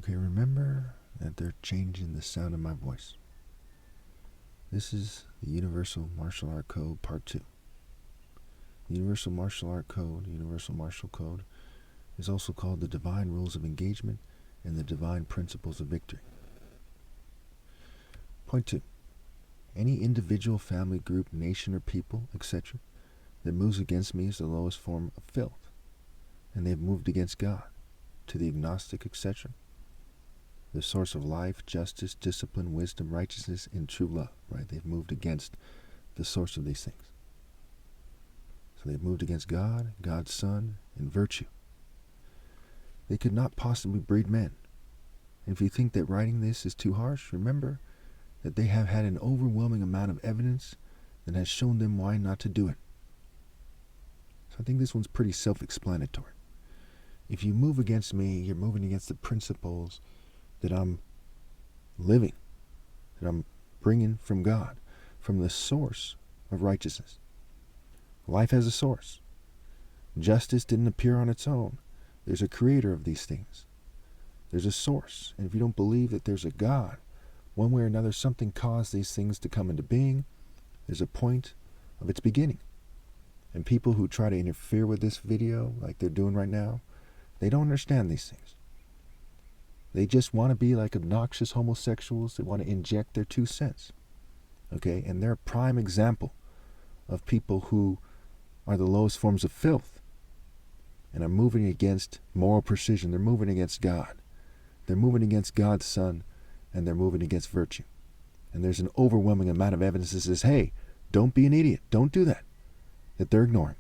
Okay, remember that they're changing the sound of my voice. This is the Universal Martial Art Code Part 2. The Universal Martial Art Code, Universal Martial Code, is also called the Divine Rules of Engagement and the Divine Principles of Victory. Point 2. Any individual, family, group, nation, or people, etc., that moves against me is the lowest form of filth, and they have moved against God, to the agnostic, etc., the source of life, justice, discipline, wisdom, righteousness, and true love, right? They've moved against the source of these things. So they've moved against God, God's Son, and virtue. They could not possibly breed men. And if you think that writing this is too harsh, remember that they have had an overwhelming amount of evidence that has shown them why not to do it. So I think this one's pretty self-explanatory. If you move against me, you're moving against the principles that I'm living, that I'm bringing from God, from the source of righteousness. Life has a source. Justice didn't appear on its own. There's a creator of these things. There's a source. And if you don't believe that there's a God, one way or another, something caused these things to come into being. There's a point of its beginning. And people who try to interfere with this video, like they're doing right now, they don't understand these things. They just want to be like obnoxious homosexuals. They want to inject their 2 cents. Okay? And they're a prime example of people who are the lowest forms of filth and are moving against moral precision. They're moving against God. They're moving against God's Son, and they're moving against virtue. And there's an overwhelming amount of evidence that says, hey, don't be an idiot. Don't do that. That they're ignoring.